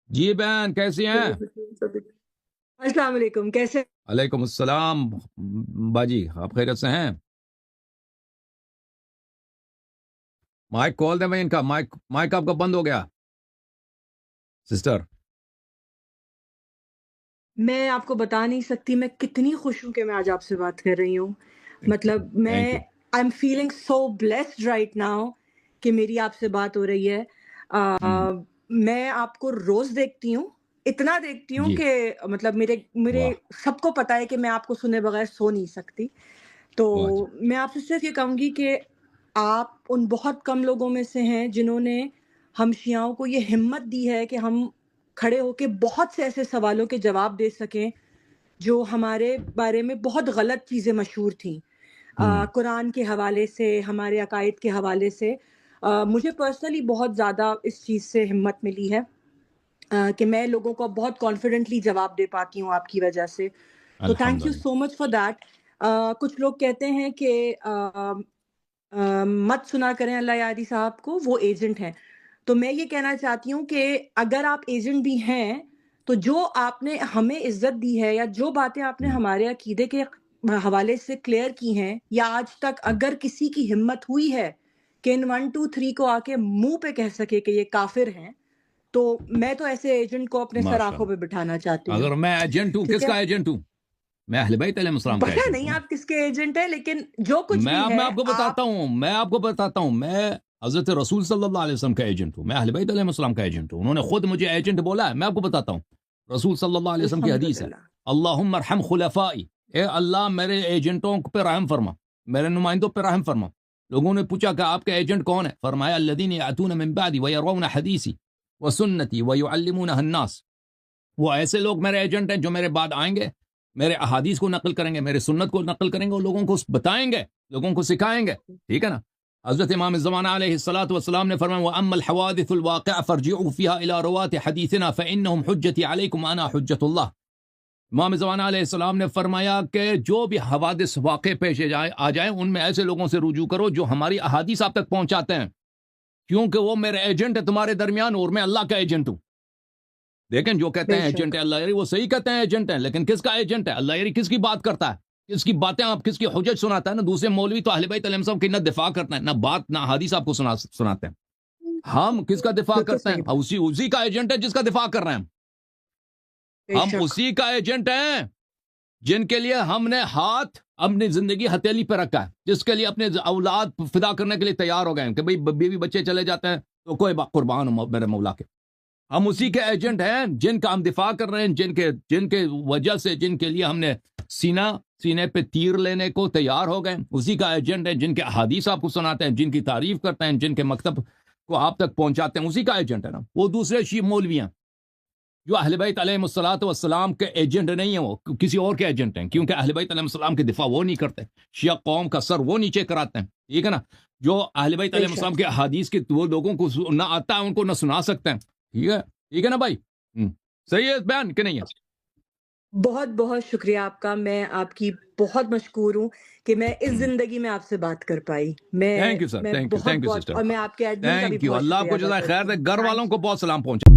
جی بہن کیسی ہیں؟ السلام علیکم، کیسے؟ علیکم السلام باجی، آپ خیریت سے ہیں؟ مائک کھول دیں بھائی، ان کا مائک آپ کا بند ہو گیا سسٹر۔ میں آپ کو بتا نہیں سکتی میں کتنی خوش ہوں کہ میں آج آپ سے بات کر رہی ہوں۔ مطلب میں thank you. I am feeling so blessed right now کہ میری آپ سے بات ہو رہی ہے۔ میں آپ کو روز دیکھتی ہوں، اتنا دیکھتی ہوں جی کہ مطلب میرے واہ سب کو پتا ہے کہ میں آپ کو سنے بغیر سو نہیں سکتی۔ تو واہ جی میں آپ سے صرف یہ کہوں گی کہ آپ ان بہت کم لوگوں میں سے ہیں جنہوں نے ہم شیعوں کو یہ ہمت دی ہے کہ ہم کھڑے ہو کے بہت سے ایسے سوالوں کے جواب دے سکیں جو ہمارے بارے میں بہت غلط چیزیں مشہور تھیں، قرآن کے حوالے سے، ہمارے عقائد کے حوالے سے۔ مجھے پرسنلی بہت زیادہ اس چیز سے ہمت ملی ہے کہ میں لوگوں کو بہت کانفیڈنٹلی جواب دے پاتی ہوں آپ کی وجہ سے۔ تو تھینک یو الحمدللہ۔ سو مچ فار دیٹ۔ کچھ لوگ کہتے ہیں کہ مت سنا کریں اللہ یاری صاحب کو، وہ ایجنٹ ہیں۔ تو میں یہ کہنا چاہتی ہوں کہ اگر آپ ایجنٹ بھی ہیں تو جو آپ نے ہمیں عزت دی ہے یا جو باتیں آپ نے ہمارے عقیدے کے حوالے سے کلیئر کی ہیں، یا آج تک اگر کسی کی ہمت ہوئی ہے کہ ان 1 2 3 کو آ کے منہ پہ کہہ سکے کہ یہ کافر ہیں، تو میں تو ایسے ایجنٹ کو اپنے سر ماشاء آنکھوں پہ اللہ۔ بٹھانا چاہتی ہوں۔ اگر میں ایجنٹ ہوں، ٹھیک کس ہے، کا ایجنٹ ہوں؟ میں اہل بیت علیہ السلام کا پتہ ایجنٹ ہوں نہیں نا۔ آپ کس کے ایجنٹ ہیں، لیکن جو کچھ بھی میں ہے آپ کو بتاتا ہوں، میں حضرت رسول صلی اللہ علیہ وسلم کا ایجنٹ ہوں، میں اہل بیت علیہ السلام کا ایجنٹ ہوں۔ انہوں نے خود مجھے ایجنٹ بولا ہے، میں آپ کو بتاتا ہوں۔ رسول صلی اللہ علیہ وسلم کی حدیث ہے، الحمدللہ اللہم ارحم خلفائی، اے اللہ میرے ایجنٹوں پہ رحم فرما، میرے نمائندوں پہ رحم فرما۔ لوگوں نے پوچھا کہ آپ کا ایجنٹ کون ہے؟ فرمایا الذین یاتون من بعدی ویرون حدیثی وسنتی ویعلمونہ الناس۔ وہ ایسے لوگ میرے ایجنٹ ہیں جو میرے بعد آئیں گے، میرے احادیث کو نقل کریں گے، میرے سنت کو نقل کریں گے اور لوگوں کو بتائیں گے، لوگوں کو سکھائیں گے۔ ٹھیک ہے نا؟ حضرت امام الزمانہ علیہ الصلاۃ والسلام نے فرمایا وَأَمَّا الْحَوَادِثُ الْوَاقِعَةُ فَارْجِعُوا فِيهَا إِلَىٰ رُوَاةِ حَدِيثِنَا فَإِنَّهُمْ حُجَّتِي عَلَيْكُمْ وَأَنَا حُجَّةُ اللَّهِ۔ امام زمانہ علیہ السلام نے فرمایا کہ جو بھی حوادث واقع پیش آ جائیں ان میں ایسے لوگوں سے رجوع کرو جو ہماری احادیث آپ تک پہنچاتے ہیں، کیونکہ وہ میرے ایجنٹ ہے تمہارے درمیان اور میں اللہ کا ایجنٹ ہوں۔ دیکھیں جو کہتے بے ہیں ایجنٹ شک۔ ہے اللہ یاری، وہ صحیح کہتے ہیں ایجنٹ ہیں، لیکن کس کا ایجنٹ ہے؟ اللہ یاری کس کی بات کرتا ہے، کس کی باتیں آپ کس کی حجت سناتا ہے نا؟ دوسرے مولوی تو اہل بیت علیہ السلام کی نہ دفاع کرتا ہے، نہ بات نہ حدیث آپ کو سناتے ہیں۔ ہم کس کا دفاع بالکل کرتے ہیں؟ صحیح بات، اسی کا ایجنٹ ہے جس کا دفاع کر رہے ہیں بے ہم شک۔ اسی کا ایجنٹ ہیں جن کے لیے ہم نے ہاتھ اپنی زندگی ہتھیلی پہ رکھا ہے، جس کے لیے اپنے اولاد فدا کرنے کے لیے تیار ہو گئے ہیں کہ بھئی بیوی بچے چلے جاتے ہیں تو کوئی قربان ہو میرے مولا کے۔ ہم اسی کے ایجنٹ ہیں جن کا ہم دفاع کر رہے ہیں، جن کے وجہ سے، جن کے لیے ہم نے سینے پہ تیر لینے کو تیار ہو گئے، اسی کا ایجنٹ ہے جن کے احادیث آپ کو سناتے ہیں، جن کی تعریف کرتے ہیں، جن کے مکتب کو آپ تک پہنچاتے ہیں، اسی کا ایجنٹ ہے نا۔ وہ دوسرے شیعہ مولوی ہیں جو اہل بیت علیہ الصلوۃ والسلام کے ایجنٹ نہیں ہیں، وہ کسی اور کے ایجنٹ ہیں، کیونکہ اہل بیت علیہ السلام کے دفاع وہ نہیں کرتے، شیعہ قوم کا سر وہ نیچے کراتے ہیں۔ ٹھیک ہے نا؟ جو اہل بیت بے علیہ السلام شک، کے احادیث کے وہ لوگوں کو نہ آتا ہے ان کو نہ سنا سکتے ہیں۔ ٹھیک ہے نا بھائی؟ صحیح ہے بیان کہ نہیں ہے؟ بہت بہت شکریہ آپ کا، میں آپ کی بہت مشکور ہوں کہ میں اس زندگی میں آپ سے بات کر پائی۔ میں تھینک یو سر، میں تھینک بہت یو بہت، سسٹر، اور میں آپ کے ایڈمن کا بھی تھینک یو، بہت اللہ آپ شکریہ کو ادا جزائے خیر کرتی دے، ہوں۔ گھر والوں تھینک کو یو۔ بہت سلام پہنچا۔